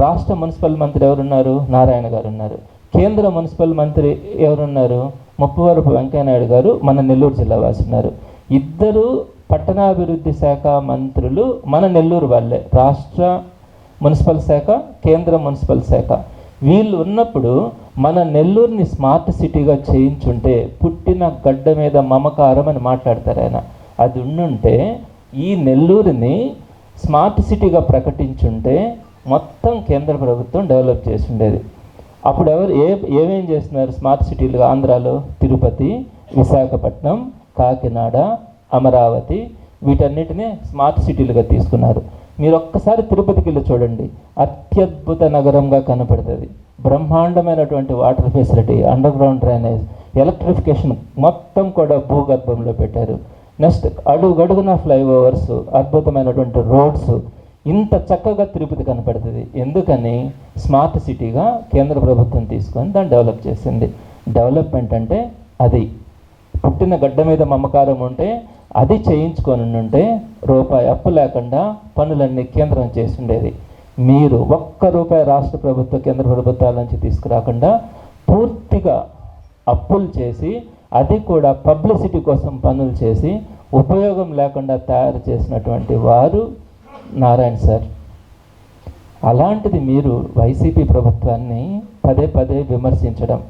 రాష్ట్ర మున్సిపల్ మంత్రి ఎవరున్నారు? నారాయణ గారు ఉన్నారు. కేంద్ర మున్సిపల్ మంత్రి ఎవరున్నారు? ముప్పవరపు వెంకయ్యనాయుడు గారు మన నెల్లూరు జిల్లా వాసి ఉన్నారు. ఇద్దరు పట్టణాభివృద్ధి శాఖ మంత్రులు మన నెల్లూరు వాళ్ళే, రాష్ట్ర మున్సిపల్ శాఖ, కేంద్ర మున్సిపల్ శాఖ. వీళ్ళు ఉన్నప్పుడు మన నెల్లూరుని స్మార్ట్ సిటీగా చేయించుంటే, పుట్టిన గడ్డ మీద మమకారం అని మాట్లాడతారు ఆయన, అది ఉండుంటే ఈ నెల్లూరుని స్మార్ట్ సిటీగా ప్రకటించుంటే మొత్తం కేంద్ర ప్రభుత్వం డెవలప్ చేసి ఉండేది. అప్పుడు ఏమేం చేస్తున్నారు స్మార్ట్ సిటీలుగా? ఆంధ్రాలో తిరుపతి, విశాఖపట్నం, కాకినాడ, అమరావతి, వీటన్నిటినీ స్మార్ట్ సిటీలుగా తీసుకున్నారు. మీరు ఒక్కసారి తిరుపతికి వెళ్ళి చూడండి, అత్యద్భుత నగరంగా కనపడుతుంది. బ్రహ్మాండమైనటువంటి water facility, under ground drainage, electrification మొత్తం కూడా భూగర్భంలో పెట్టారు. నెక్స్ట్ అడుగడుగున ఫ్లైఓవర్స్, అద్భుతమైనటువంటి రోడ్స్, ఇంత చక్కగా తిరుపతి కనపడుతుంది. ఎందుకని? స్మార్ట్ సిటీగా కేంద్ర ప్రభుత్వం తీసుకొని దాన్ని డెవలప్ చేసింది. డెవలప్మెంట్ అంటే అది. పుట్టిన గడ్డ మీద మమకారం ఉంటే అది చేయించుకొని ఉంటే రూపాయి అప్పు లేకుండా పనులన్నీ కేంద్రం చేసి ఉండేది. మీరు ఒక్క రూపాయి రాష్ట్ర ప్రభుత్వ కేంద్ర ప్రభుత్వాల నుంచి తీసుకురాకుండా పూర్తిగా అప్పులు చేసి, అది కూడా పబ్లిసిటీ కోసం పనులు చేసి ఉపయోగం లేకుండా తయారు చేసినటువంటి వారు నారాయణ సార్. అలాంటిది మీరు వైసీపీ ప్రభుత్వాన్ని పదే పదే విమర్శించడం,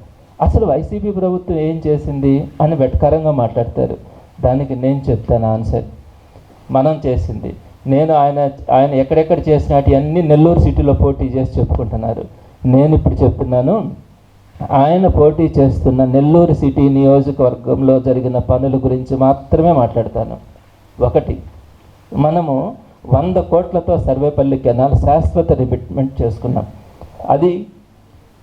అసలు వైసీపీ ప్రభుత్వం ఏం చేసింది అని వెటకారంగా మాట్లాడతారు. దానికి నేను చెప్తాను ఆన్సర్. మనం చేసింది, ఆయన ఎక్కడెక్కడ చేసినట్టు అన్నీ నెల్లూరు సిటీలో పోటీ చేసి చెప్పుకుంటున్నారు. నేను ఇప్పుడు చెప్తున్నాను, ఆయన పోటీ చేస్తున్న నెల్లూరు సిటీ నియోజకవర్గంలో జరిగిన పనుల గురించి మాత్రమే మాట్లాడతాను. ఒకటి, మనము 100 కోట్లతో సర్వేపల్లి కెనాల్ శాశ్వత రిబిట్మెంట్ చేసుకున్నాం. అది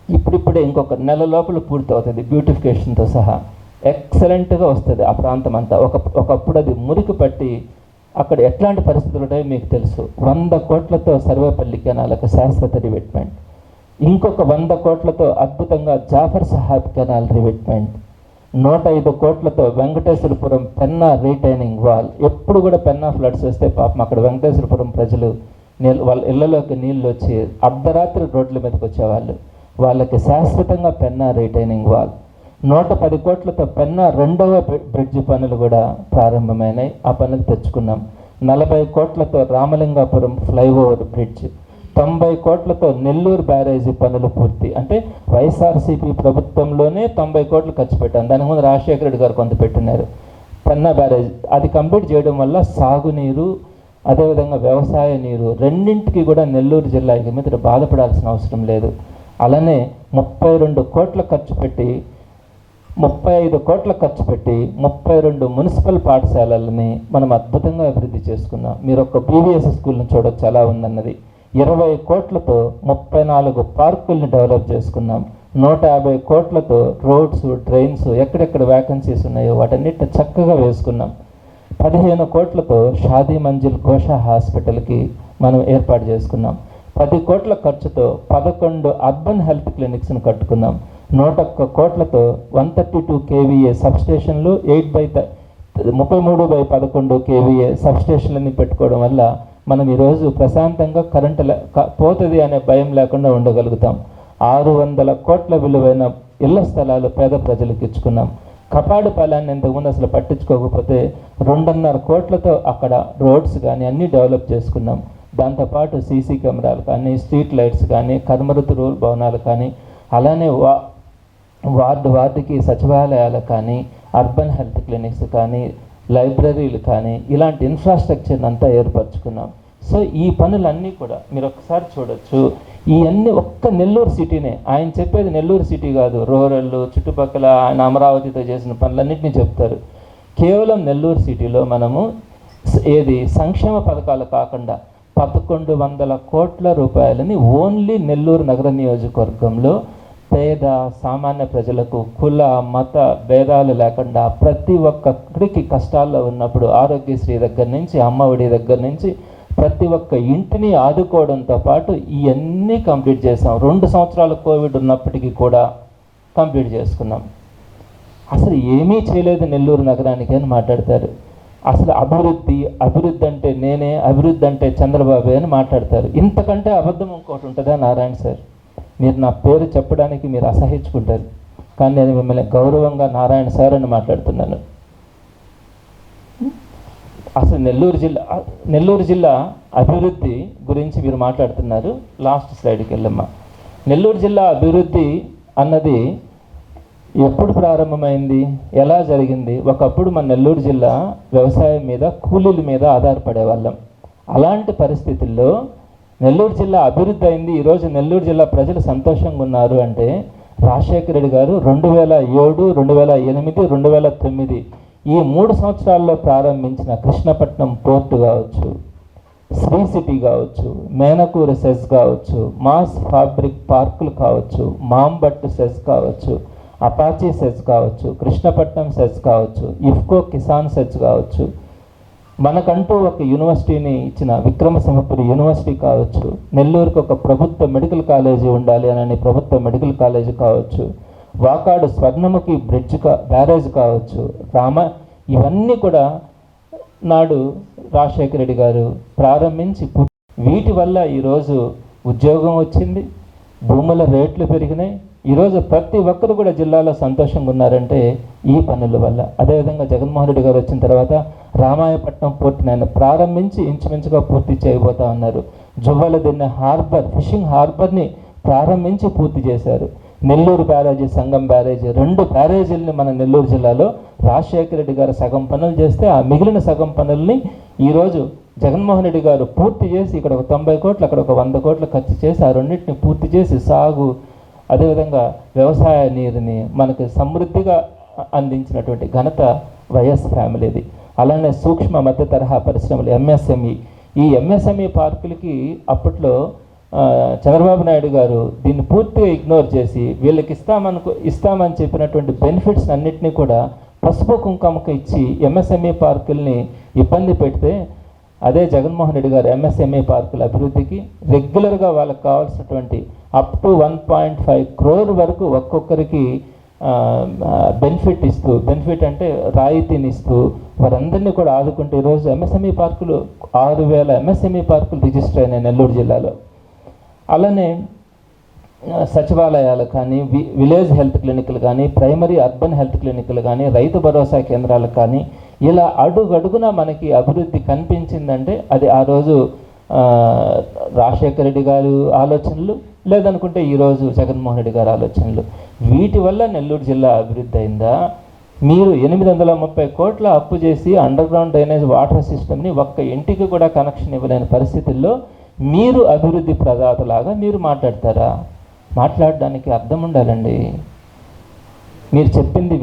ఇప్పుడిప్పుడే ఇంకొక నెల లోపల పూర్తవుతుంది, బ్యూటిఫికేషన్తో సహా. ఎక్సలెంట్గా వస్తుంది ఆ ప్రాంతం అంతా. ఒకప్పుడు అది మురికి పట్టి అక్కడ ఎట్లాంటి పరిస్థితులు ఉంటాయో మీకు తెలుసు. 100 కోట్లతో సర్వేపల్లి కెనాల్కి శాశ్వత రిబిట్మెంట్. ఇంకొక 100 కోట్లతో అద్భుతంగా జాఫర్ సాహెబ్ కెనాల్ రిబిట్మెంట్. 105 కోట్లతో వెంకటేశ్వరపురం పెన్నా రీటైనింగ్ వాల్. ఎప్పుడు కూడా పెన్నా ఫ్లడ్స్ వస్తే పాపం అక్కడ వెంకటేశ్వరపురం ప్రజలు వాళ్ళ ఇళ్లలోకి నీళ్ళు వచ్చి అర్ధరాత్రి రోడ్ల మీదకి వచ్చేవాళ్ళు. వాళ్ళకి శాశ్వతంగా పెన్నా రీటైనింగ్ వాల్. 110 కోట్లతో పెన్నా 2వ బ్రిడ్జి పనులు కూడా ప్రారంభమైనాయి. ఆ పనులు తెచ్చుకున్నాం. 40 కోట్లతో రామలింగాపురం ఫ్లైఓవర్ బ్రిడ్జ్. 90 కోట్లతో నెల్లూరు బ్యారేజీ పనులు పూర్తి. అంటే వైఎస్ఆర్సీపీ ప్రభుత్వంలోనే 90 కోట్లు ఖర్చు పెట్టాను. దానికి ముందు రాజశేఖర రెడ్డి గారు కొంత పెట్టినారు. పెన్నా బ్యారేజ్ అది కంప్లీట్ చేయడం వల్ల సాగునీరు, అదేవిధంగా వ్యవసాయ నీరు రెండింటికి కూడా నెల్లూరు జిల్లా ఇక మీద బాధపడాల్సిన అవసరం లేదు. అలానే 32 కోట్ల ఖర్చు పెట్టి 35 కోట్ల ఖర్చు పెట్టి 32 మున్సిపల్ పాఠశాలలని మనం అద్భుతంగా అభివృద్ధి చేసుకున్నాం. మీరు ఒక బీవీఎస్ స్కూల్ని చూడొచ్చు ఎలా ఉందన్నది. 20 కోట్లతో 34 పార్కుల్ని డెవలప్ చేసుకున్నాం. 150 కోట్లతో రోడ్స్, డ్రైన్స్, ఎక్కడెక్కడ వ్యాకెన్సీస్ ఉన్నాయో వాటన్నిటిని చక్కగా వేసుకున్నాం. 15 కోట్లతో షాదీ మంజిల్ కోషా హాస్పిటల్కి మనం ఏర్పాటు చేసుకున్నాం. 10 కోట్ల ఖర్చుతో 11 అర్బన్ హెల్త్ క్లినిక్స్ని కట్టుకున్నాం. 101 కోట్లతో 132 కేవీఏ సబ్స్టేషన్లు, 33/11 కేవీఏ సబ్స్టేషన్లని పెట్టుకోవడం వల్ల మనం ఈరోజు ప్రశాంతంగా కరెంటు పోతుంది అనే భయం లేకుండా ఉండగలుగుతాం. 600 కోట్ల విలువైన ఇళ్ల స్థలాలు పేద ప్రజలకు ఇచ్చుకున్నాం. కపాడుపాలెన్ని ఇంతకుముందు అసలు పట్టించుకోకపోతే 2.5 కోట్లతో అక్కడ రోడ్స్ కానీ అన్నీ డెవలప్ చేసుకున్నాం. దాంతోపాటు సీసీ కెమెరాలు కానీ, స్ట్రీట్ లైట్స్ కానీ, కర్మరుతు భవనాలు కానీ, అలానే వార్డుకి సచివాలయాలు కానీ, అర్బన్ హెల్త్ క్లినిక్స్ కానీ, లైబ్రరీలు కానీ, ఇలాంటి ఇన్ఫ్రాస్ట్రక్చర్ని అంతా ఏర్పరచుకున్నాం. సో ఈ పనులన్నీ కూడా మీరు ఒకసారి చూడొచ్చు. ఇవన్నీ ఒక్క నెల్లూరు సిటీనే. ఆయన చెప్పేది నెల్లూరు సిటీ కాదు, రూరల్ చుట్టుపక్కల ఆయన అమరావతితో చేసిన పనులన్నింటినీ చెప్తారు. కేవలం నెల్లూరు సిటీలో మనము సంక్షేమ పథకాలు కాకుండా 1100 కోట్ల రూపాయలని ఓన్లీ నెల్లూరు నగర నియోజకవర్గంలో పేద సామాన్య ప్రజలకు కుల మత భేదాలు లేకుండా ప్రతి ఒక్కరికి కష్టాల్లో ఉన్నప్పుడు ఆరోగ్యశ్రీ దగ్గర నుంచి, అమ్మఒడి దగ్గర నుంచి ప్రతి ఒక్క ఇంటిని ఆదుకోవడంతో పాటు ఇవన్నీ కంప్లీట్ చేసాం. 2 సంవత్సరాలు కోవిడ్ ఉన్నప్పటికీ కూడా కంప్లీట్ చేసుకున్నాం. అసలు ఏమీ చేయలేదు నెల్లూరు నగరానికి అని మాట్లాడతారు. అసలు అభివృద్ధి అంటే నేనే, అభివృద్ధి అంటే చంద్రబాబు అని మాట్లాడతారు. ఇంతకంటే అబద్ధం ఇంకోటి ఉంటుందా నారాయణ సార్? మీరు నా పేరు చెప్పడానికి మీరు అసహించుకుంటారు, కానీ నేను మిమ్మల్ని గౌరవంగా నారాయణ సార్ అని మాట్లాడుతున్నాను. అసలు నెల్లూరు జిల్లా అభివృద్ధి గురించి మీరు మాట్లాడుతున్నారు. లాస్ట్ స్లైడ్కి వెళ్ళమ్మా. నెల్లూరు జిల్లా అభివృద్ధి అన్నది ఎప్పుడు ప్రారంభమైంది, ఎలా జరిగింది? ఒకప్పుడు మన నెల్లూరు జిల్లా వ్యవసాయం మీద, కూలీల మీద ఆధారపడే వాళ్ళం. అలాంటి పరిస్థితుల్లో నెల్లూరు జిల్లా అభివృద్ధి అయింది. ఈరోజు నెల్లూరు జిల్లా ప్రజలు సంతోషంగా ఉన్నారు అంటే రాజశేఖర రెడ్డి గారు 2007, 2008, 2009 ఈ 3 సంవత్సరాల్లో ప్రారంభించిన కృష్ణపట్నం పోర్టు కావచ్చు, శ్రీ సిటీ కావచ్చు, మేనకూరు సెజ్ కావచ్చు, మాస్ ఫ్యాబ్రిక్ పార్కులు కావచ్చు, మాంబట్టు సెజ్ కావచ్చు, అపాచీ సెజ్ కావచ్చు, కృష్ణపట్నం సెజ్ కావచ్చు, ఇఫ్కో కిసాన్ సెజ్ కావచ్చు, మనకంటూ ఒక యూనివర్సిటీని ఇచ్చిన విక్రమసింహపురి యూనివర్సిటీ కావచ్చు, నెల్లూరుకు ఒక ప్రభుత్వ మెడికల్ కాలేజీ ఉండాలి అని ప్రభుత్వ మెడికల్ కాలేజీ కావచ్చు, వాకాడు స్వర్ణముఖి బ్యారేజ్ కావచ్చు, ఇవన్నీ కూడా నాడు రాజశేఖర రెడ్డి గారు ప్రారంభించి వీటి వల్ల ఈరోజు ఉద్యోగం వచ్చింది, భూముల రేట్లు పెరిగినాయి. ఈరోజు ప్రతి ఒక్కరు కూడా జిల్లాలో సంతోషంగా ఉన్నారంటే ఈ పనుల వల్ల. అదేవిధంగా జగన్మోహన్ రెడ్డి గారు వచ్చిన తర్వాత రామాయపట్నం పోర్టుని ఆయన ప్రారంభించి ఇంచుమించుగా పూర్తి చేయబోతా ఉన్నారు. జువ్వలదిన్నె హార్బర్, ఫిషింగ్ హార్బర్ని ప్రారంభించి పూర్తి చేశారు. నెల్లూరు బ్యారేజీ, సంగం బ్యారేజీ, 2 బ్యారేజీలని మన నెల్లూరు జిల్లాలో రాజశేఖర రెడ్డి గారు సగం పనులు చేస్తే ఆ మిగిలిన సగం పనుల్ని ఈరోజు జగన్మోహన్ రెడ్డి గారు పూర్తి చేసి ఇక్కడ ఒక 90 కోట్లు, అక్కడ ఒక 100 కోట్లు ఖర్చు చేసి ఆ రెండింటిని పూర్తి చేసి సాగు, అదేవిధంగా వ్యవసాయ నీరుని మనకు సమృద్ధిగా అందించినటువంటి ఘనత వైఎస్ ఫ్యామిలీది. అలానే సూక్ష్మ మధ్య తరహా పరిశ్రమలు, ఎంఎస్ఎంఈ, ఈ ఎంఎస్ఎంఈ పార్కులకి అప్పట్లో చంద్రబాబు నాయుడు గారు దీన్ని పూర్తిగా ఇగ్నోర్ చేసి వీళ్ళకి ఇస్తామని చెప్పినటువంటి బెనిఫిట్స్ అన్నింటినీ కూడా పసుపు కుంకుమకు ఇచ్చి ఎంఎస్ఎంఈ పార్కుల్ని ఇబ్బంది పెడితే అదే జగన్మోహన్ రెడ్డి గారు ఎంఎస్ఎంఈ పార్కుల అభివృద్ధికి రెగ్యులర్గా వాళ్ళకి కావాల్సినటువంటి అప్ టు 1.5 crore వరకు ఒక్కొక్కరికి బెనిఫిట్ అంటే రాయితీని ఇస్తూ వారందరినీ కూడా ఆదుకుంటూ ఈరోజు ఎంఎస్ఎంఈ పార్కులు 6,000 ఎంఎస్ఎంఈ పార్కులు రిజిస్టర్ అయినాయి నెల్లూరు జిల్లాలో. అలానే సచివాలయాలు కానీ, విలేజ్ హెల్త్ క్లినిక్లు కానీ, ప్రైమరీ అర్బన్ హెల్త్ క్లినిక్లు కానీ, రైతు భరోసా కేంద్రాలు కానీ, ఇలా అడుగడుగున మనకి అభివృద్ధి కనిపించిందంటే అది ఆ రోజు రాజశేఖర రెడ్డి గారు ఆలోచనలు, లేదనుకుంటే ఈరోజు జగన్మోహన్ రెడ్డి గారి ఆలోచనలు. వీటి వల్ల నెల్లూరు జిల్లా అభివృద్ధి అయిందా? మీరు 830 కోట్ల అప్పు చేసి అండర్ గ్రౌండ్ డ్రైనేజ్ వాటర్ సిస్టమ్ని ఒక్క ఇంటికి కూడా కనెక్షన్ ఇవ్వలేని పరిస్థితుల్లో మీరు అభివృద్ధి ప్రదాతలాగా మీరు మాట్లాడతారా? మాట్లాడడానికి అర్థం ఉండాలండి. మీరు చెప్పింది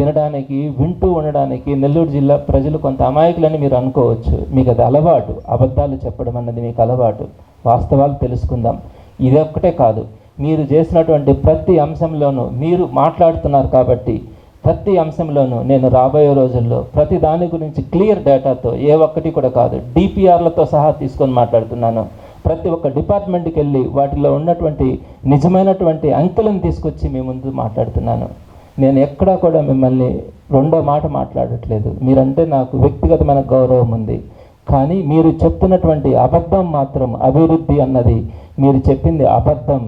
వింటూ ఉండడానికి నెల్లూరు జిల్లా ప్రజలు కొంత అమాయకులని మీరు అనుకోవచ్చు. మీకు అది అలవాటు, అబద్ధాలు చెప్పడం అన్నది మీకు అలవాటు. వాస్తవాలు తెలుసుకుందాం. ఇదొక్కటే కాదు, మీరు చేసినటువంటి ప్రతి అంశంలోనూ మీరు మాట్లాడుతున్నారు కాబట్టి ప్రతి అంశంలోనూ నేను రాబోయే రోజుల్లో ప్రతి దాని గురించి క్లియర్ డేటాతో, ఏ ఒక్కటి కూడా కాదు, డిపిఆర్లతో సహా తీసుకొని మాట్లాడుతున్నాను. ప్రతి ఒక్క డిపార్ట్మెంట్కి వెళ్ళి వాటిలో ఉన్నటువంటి నిజమైనటువంటి అంకెలను తీసుకొచ్చి మీ ముందు మాట్లాడుతున్నాను. నేను ఎక్కడా కూడా మిమ్మల్ని రెండో మాట మాట్లాడట్లేదు. మీరంటే నాకు వ్యక్తిగతమైన గౌరవం ఉంది. కానీ మీరు చెప్తున్నటువంటి అబద్ధం మాత్రం, అభివృద్ధి అన్నది మీరు చెప్పింది అబద్ధం,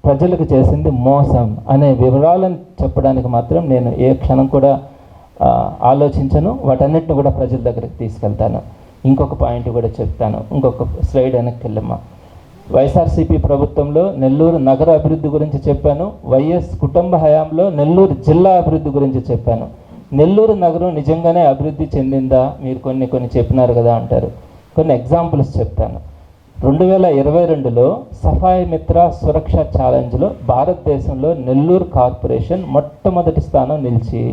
ప్రజలకు చేసింది మోసం అనే వివరాలను చెప్పడానికి మాత్రం నేను ఏ క్షణం కూడా ఆలోచించను. వాటన్నిటిని కూడా ప్రజల దగ్గరికి తీసుకెళ్తాను. ఇంకొక పాయింట్ కూడా చెప్తాను. ఇంకొక స్లైడ్ వెనక్కి వెళ్ళమ్మా. వైఎస్ఆర్సీపీ ప్రభుత్వంలో నెల్లూరు నగర అభివృద్ధి గురించి చెప్పాను. వైఎస్ కుటుంబ హయాంలో నెల్లూరు జిల్లా అభివృద్ధి గురించి చెప్పాను. నెల్లూరు నగరం నిజంగానే అభివృద్ధి చెందిందా? మీరు కొన్ని చెప్పినారు కదా అంటారు. కొన్ని ఎగ్జాంపుల్స్ చెప్తాను. 2022లో సఫాయి మిత్ర సురక్ష ఛాలెంజ్లో భారతదేశంలో నెల్లూరు కార్పొరేషన్ మొట్టమొదటి స్థానం నిలిచి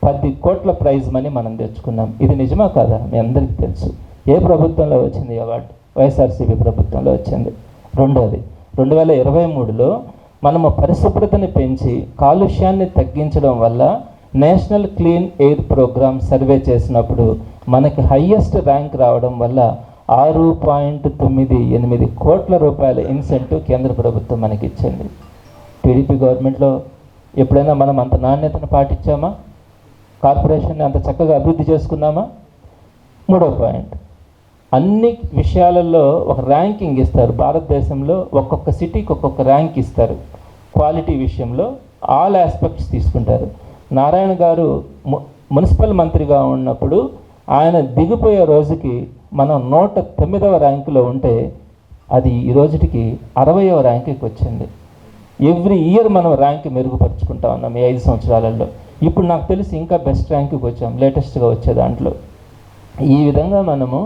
10 కోట్ల ప్రైజ్ మనీ మనం తెచ్చుకున్నాం. ఇది నిజమా కాదా? మీ అందరికీ తెలుసు. ఏ ప్రభుత్వంలో వచ్చింది అవార్డు? వైఎస్ఆర్సీపీ ప్రభుత్వంలో వచ్చింది. రెండోది, 2023లో మనము పరిశుభ్రతని పెంచి కాలుష్యాన్ని తగ్గించడం వల్ల national clean air programme survey చేసినప్పుడు మనకి హయ్యెస్ట్ ర్యాంక్ రావడం వల్ల 6.98 కోట్ల రూపాయల ఇన్సెంటివ్ కేంద్ర ప్రభుత్వం మనకి ఇచ్చింది. టీడీపీ గవర్నమెంట్లో ఎప్పుడైనా మనం అంత నాణ్యతను పాటించామా? కార్పొరేషన్ని అంత చక్కగా అభివృద్ధి చేసుకున్నామా? మూడో పాయింట్, అన్ని విషయాలలో ఒక ర్యాంకింగ్ ఇస్తారు. భారతదేశంలో ఒక్కొక్క సిటీకి ఒక్కొక్క ర్యాంక్ ఇస్తారు. క్వాలిటీ విషయంలో ఆల్ ఆస్పెక్ట్స్ తీసుకుంటారు. నారాయణ గారు మున్సిపల్ మంత్రిగా ఉన్నప్పుడు ఆయన దిగిపోయే రోజుకి మనం 109వ ర్యాంకులో ఉంటే అది ఈ రోజుకి 60వ ర్యాంకుకి వచ్చింది. ఎవ్రీ ఇయర్ మనం ర్యాంక్ మెరుగుపరుచుకుంటా ఉన్నాం ఈ 5 సంవత్సరాలలో. ఇప్పుడు నాకు తెలిసి ఇంకా బెస్ట్ ర్యాంకుకి వచ్చాం లేటెస్ట్గా వచ్చే దాంట్లో. ఈ విధంగా మనము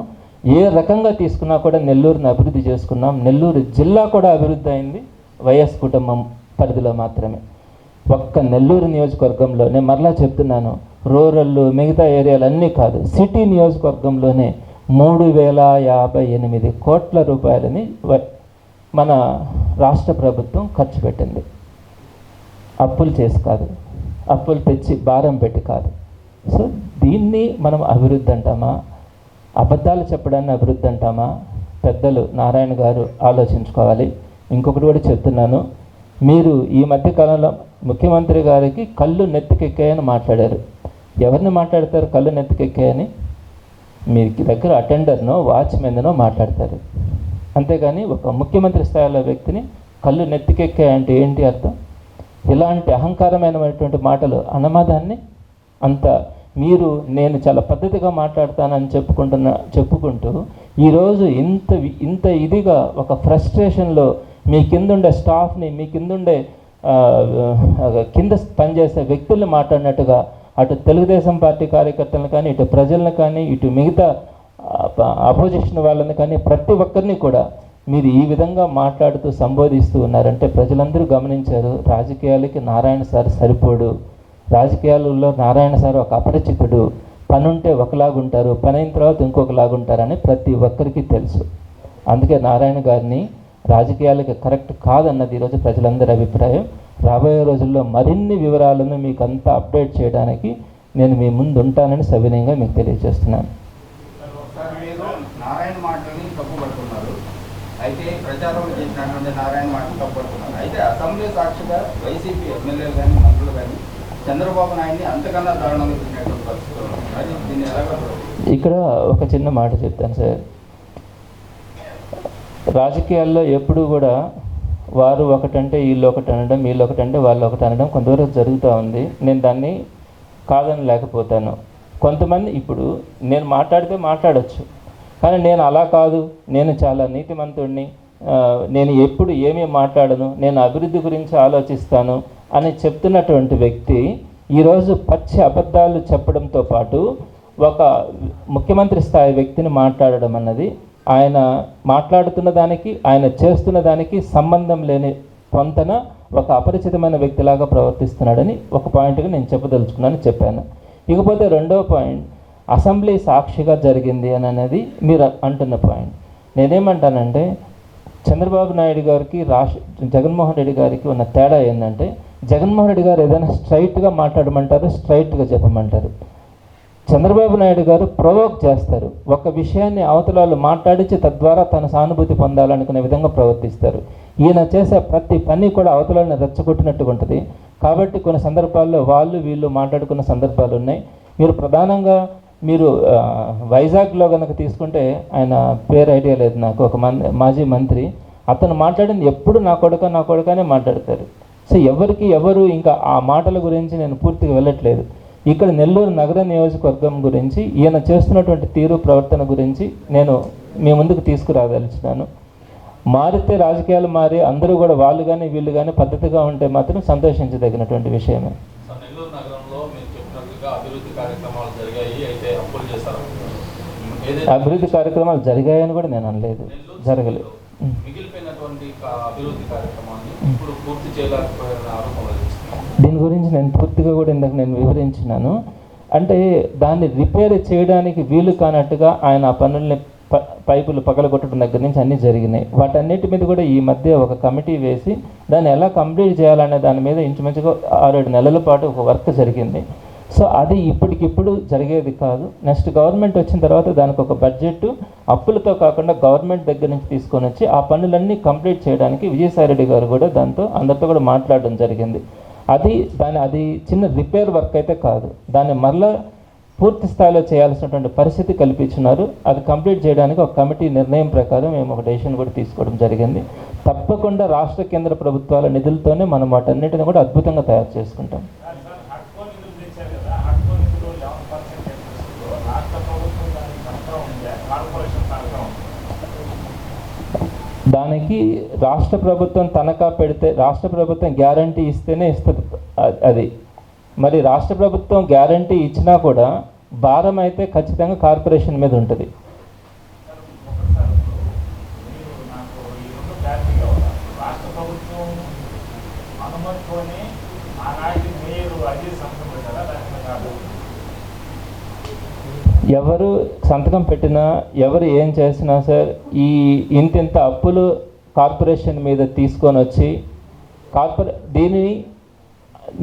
ఏ రకంగా తీసుకున్నా కూడా నెల్లూరుని అభివృద్ధి చేసుకున్నాం. నెల్లూరు జిల్లా కూడా అభివృద్ధి అయింది వైఎస్ కుటుంబం పరిధిలో మాత్రమే. ఒక్క నెల్లూరు నియోజకవర్గంలో, నేను మరలా చెప్తున్నాను, రూరల్ మిగతా ఏరియాలు అన్నీ కాదు, సిటీ నియోజకవర్గంలోనే 3058 కోట్ల రూపాయలని మన రాష్ట్ర ప్రభుత్వం ఖర్చు పెట్టింది. అప్పులు చేసి కాదు, అప్పులు తెచ్చి భారం పెట్టి కాదు. సో దీన్ని మనం అభివృద్ధి అంటామా, అబద్ధాలు చెప్పడాన్ని అభివృద్ధి అంటామా? పెద్దలు నారాయణ గారు ఆలోచించుకోవాలి. ఇంకొకటి కూడా చెప్తున్నాను, మీరు ఈ మధ్యకాలంలో ముఖ్యమంత్రి గారికి కళ్ళు నెత్తికెక్కాయని మాట్లాడారు. ఎవరిని మాట్లాడతారు కళ్ళు నెత్తికెక్కాయని? మీ దగ్గర అటెండర్నో వాచ్మెన్నో మాట్లాడతారు. అంతేగాని ఒక ముఖ్యమంత్రి స్థాయిలో వ్యక్తిని కళ్ళు నెత్తికెక్కాయంటే ఏంటి అర్థం? ఇలాంటి అహంకారమైనటువంటి మాటలు అన్నమాదాన్ని అంత మీరు నేను చాలా పద్ధతిగా మాట్లాడతానని చెప్పుకుంటూ ఈరోజు ఇంత ఇదిగా ఒక ఫ్రస్ట్రేషన్లో మీ కిందుండే స్టాఫ్ని, మీ కిందుండే కింద పనిచేసే వ్యక్తుల్ని మాట్లాడినట్టుగా అటు తెలుగుదేశం పార్టీ కార్యకర్తలను కానీ, ఇటు ప్రజలను కానీ, ఇటు మిగతా అపోజిషన్ వాళ్ళని కానీ, ప్రతి ఒక్కరిని కూడా మీరు ఈ విధంగా మాట్లాడుతూ సంబోధిస్తూ ఉన్నారంటే ప్రజలందరూ గమనించారు. రాజకీయాలకి నారాయణ సార్ సరిపోడు, రాజకీయాలలో నారాయణ సార్ ఒక అపరిచితుడు, పని ఉంటే ఒకలాగుంటారు, పని అయిన తర్వాత ఇంకొకలాగుంటారని ప్రతి ఒక్కరికి తెలుసు. అందుకే నారాయణ గారిని రాజకీయాలకి కరెక్ట్ కాదన్నది ఈరోజు ప్రజలందరి అభిప్రాయం. రాబోయే రోజుల్లో మరిన్ని వివరాలను మీకు అంతా అప్డేట్ చేయడానికి నేను మీ ముందు ఉంటానని సవినయంగా మీకు తెలియజేస్తున్నాను. నారాయణ మాటలని తప్పుపడుతున్నారు, అయితే ప్రచారం చేసినటువంటి నారాయణ మాటలు తప్పుపడుతున్నారు. అయితే అసెంబ్లీ సాక్షిగా వైసీపీ ఎమ్మెల్యేలు కానీ మంత్రులు కానీ చంద్రబాబు నాయుడిని అంతకన్నా దారుణంగా తిరిగినటువంటి పరిస్థితులు అది దీన్ని ఎలాగో. ఇక్కడ ఒక చిన్న మాట చెప్తాను సార్. రాజకీయాల్లో ఎప్పుడు కూడా వారు ఒకటంటే వీళ్ళు ఒకటి అనడం, వీళ్ళు ఒకటంటే వాళ్ళు ఒకటి అనడం కొంతవరకు జరుగుతూ ఉంది. నేను దాన్ని కాదని లేకపోతాను. కొంతమంది ఇప్పుడు నేను మాట్లాడితే మాట్లాడచ్చు, కానీ నేను అలా కాదు, నేను చాలా నీతిమంతుడిని, నేను ఎప్పుడు ఏమీ మాట్లాడను, నేను అభివృద్ధి గురించి ఆలోచిస్తాను అని చెప్తున్నటువంటి వ్యక్తి ఈరోజు పచ్చి అబద్ధాలు చెప్పడంతో పాటు ఒక ముఖ్యమంత్రి స్థాయి వ్యక్తిని మాట్లాడడం అన్నది ఆయన మాట్లాడుతున్న దానికి ఆయన చేస్తున్న దానికి సంబంధం లేని పొంతన ఒక అపరిచితమైన వ్యక్తిలాగా ప్రవర్తిస్తున్నాడని ఒక పాయింట్గా నేను చెప్పాను. ఇకపోతే రెండో పాయింట్, అసెంబ్లీ సాక్షిగా జరిగింది అని అనేది మీరు అంటున్న పాయింట్. నేనేమంటానంటే చంద్రబాబు నాయుడు గారికి జగన్మోహన్ రెడ్డి గారికి ఉన్న తేడా ఏంటంటే, జగన్మోహన్ రెడ్డి గారు ఏదైనా స్ట్రైట్గా మాట్లాడమంటారు, స్ట్రైట్గా చెప్పమంటారు. చంద్రబాబు నాయుడు గారు ప్రొవోక్ చేస్తారు, ఒక విషయాన్ని అవతలాలు మాట్లాడించి తద్వారా తన సానుభూతి పొందాలనుకునే విధంగా ప్రవర్తిస్తారు. ఈయన చేసే ప్రతి పని కూడా అవతలాలను రెచ్చగొట్టినట్టుగా ఉంటుంది. కాబట్టి కొన్ని సందర్భాల్లో వాళ్ళు వీళ్ళు మాట్లాడుకున్న సందర్భాలు ఉన్నాయి. మీరు ప్రధానంగా వైజాగ్లో కనుక తీసుకుంటే, ఆయన పేరు ఐడియా లేదు నాకు, ఒక మాజీ మంత్రి, అతను మాట్లాడింది ఎప్పుడు నా కొడుకనే మాట్లాడతారు. సో ఎవరు ఇంకా ఆ మాటల గురించి నేను పూర్తిగా వెళ్ళట్లేదు. ఇక్కడ నెల్లూరు నగర నియోజకవర్గం గురించి ఈయన చేస్తున్నటువంటి తీరు ప్రవర్తన గురించి నేను మీ ముందుకు తీసుకురాదలిచినాను. మారితే రాజకీయాలు మారి అందరూ కూడా వాళ్ళు కానీ వీళ్ళు కానీ పద్ధతిగా ఉంటే మాత్రం సంతోషించదగినటువంటి విషయమే. నెల్లూరు నగరంలో మీరు చెప్పినట్లుగా అభివృద్ధి కార్యక్రమాలు జరిగాయి, అయితే అప్పులు చేశారు. అభివృద్ధి కార్యక్రమాలు జరిగాయని కూడా నేను అనలేదు, జరగలేదు. మిగిలిపోయినటువంటి అభివృద్ధి కార్యక్రమాన్ని ఇప్పుడు పూర్తి చేయలేకపోయిన ఆరోపణలు. దీని గురించి నేను పూర్తిగా కూడా ఇందాక నేను వివరించినాను. అంటే దాన్ని రిపేర్ చేయడానికి వీలు కానట్టుగా ఆయన ఆ పనుల్ని పైపులు పగలగొట్టడం దగ్గర నుంచి అన్నీ జరిగినాయి. వాటన్నిటి మీద కూడా ఈ మధ్య ఒక కమిటీ వేసి దాన్ని ఎలా కంప్లీట్ చేయాలనే దాని మీద ఇంచుమించుగా 6-7 నెలల పాటు ఒక వర్క్ జరిగింది. సో అది ఇప్పటికిప్పుడు జరిగేది కాదు. నెక్స్ట్ గవర్నమెంట్ వచ్చిన తర్వాత దానికి ఒక బడ్జెట్ అప్పులతో కాకుండా గవర్నమెంట్ దగ్గర నుంచి తీసుకొని వచ్చి ఆ పనులన్నీ కంప్లీట్ చేయడానికి విజయసాయిరెడ్డి గారు కూడా దాంతో అందరితో కూడా మాట్లాడడం జరిగింది. అది చిన్న రిపేర్ వర్క్ అయితే కాదు, దాన్ని మరలా పూర్తి స్థాయిలో చేయాల్సినటువంటి పరిస్థితి కల్పించినారు. అది కంప్లీట్ చేయడానికి ఒక కమిటీ నిర్ణయం ప్రకారం మేము ఒక డెసిషన్ కూడా తీసుకోవడం జరిగింది. తప్పకుండా రాష్ట్ర కేంద్ర ప్రభుత్వాల నిధులతోనే మనం వాటన్నిటిని కూడా అద్భుతంగా తయారు చేసుకుంటాం. దానికి రాష్ట్ర ప్రభుత్వం తనఖా పెడితే, రాష్ట్ర ప్రభుత్వం గ్యారంటీ ఇస్తేనే ఇస్తుంది అది. మరి రాష్ట్ర ప్రభుత్వం గ్యారంటీ ఇచ్చినా కూడా భారం అయితే ఖచ్చితంగా కార్పొరేషన్ మీద ఉంటుంది. ఎవరు సంతకం పెట్టినా, ఎవరు ఏం చేసినా సార్, ఈ ఇంతింత అప్పులు కార్పొరేషన్ మీద తీసుకొని వచ్చి దీనిని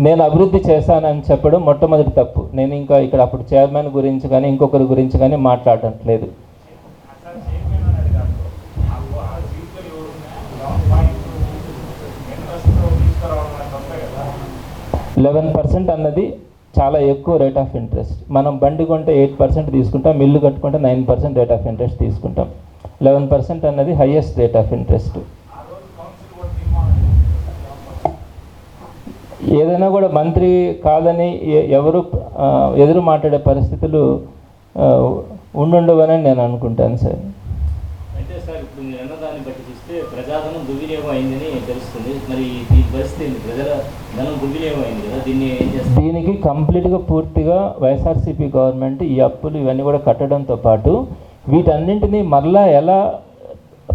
నేను అభివృద్ధి చేశానని చెప్పడం మొట్టమొదటి తప్పు. నేను ఇంకా ఇక్కడ అప్పుడు చైర్మన్ గురించి కానీ ఇంకొకరి గురించి కానీ మాట్లాడట్లేదు. 11% అన్నది చాలా ఎక్కువ రేట్ ఆఫ్ ఇంట్రెస్ట్. మనం బండి కొంటే 8% తీసుకుంటాం, ఇల్లు కట్టుకుంటే 9% రేట్ ఆఫ్ ఇంట్రెస్ట్ తీసుకుంటాం. 11% అన్నది హైయెస్ట్ రేట్ ఆఫ్ ఇంట్రెస్ట్. ఏదైనా కూడా మంత్రి కాదని ఎవరు ఎదురు మాట్లాడే పరిస్థితులు ఉండుండవని నేను అనుకుంటాను సార్. అయితే సార్ ఇప్పుడు మీరు అన్నదాన్ని బట్టి చూస్తే ప్రజాధనం దుర్వినియోగం అయిందని తెలుస్తుంది. మరి దీని పరిస్థితి ప్రజల ధనం దుర్వినియోగం అయింది కదా, దీన్ని ఏం చేస్తారు? దీనికి కంప్లీట్గా పూర్తిగా వైఎస్ఆర్సీపీ గవర్నమెంట్ ఈ అప్పులు ఇవన్నీ కూడా కట్టడంతో పాటు వీటన్నింటినీ మరలా ఎలా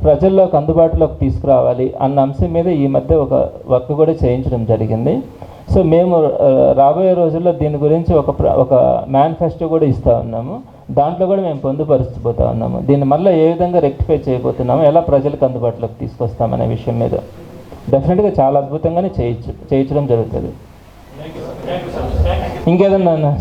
ప్రజల్లోకి అందుబాటులోకి తీసుకురావాలి అన్న అంశం మీద ఈ మధ్య ఒక వర్క్ కూడా చేయించడం జరిగింది. సో మేము రాబోయే రోజుల్లో దీని గురించి ఒక మేనిఫెస్టో కూడా ఇస్తూ ఉన్నాము. దాంట్లో కూడా మేము పొందుపరుచిపోతూ ఉన్నాము. దీన్ని మళ్ళీ ఏ విధంగా రెక్టిఫై చేయబోతున్నాము, ఎలా ప్రజలకు అందుబాటులోకి తీసుకొస్తామనే విషయం మీద డెఫినెట్గా చాలా అద్భుతంగానే చేయించడం జరుగుతుంది. ఇంకేదన్నా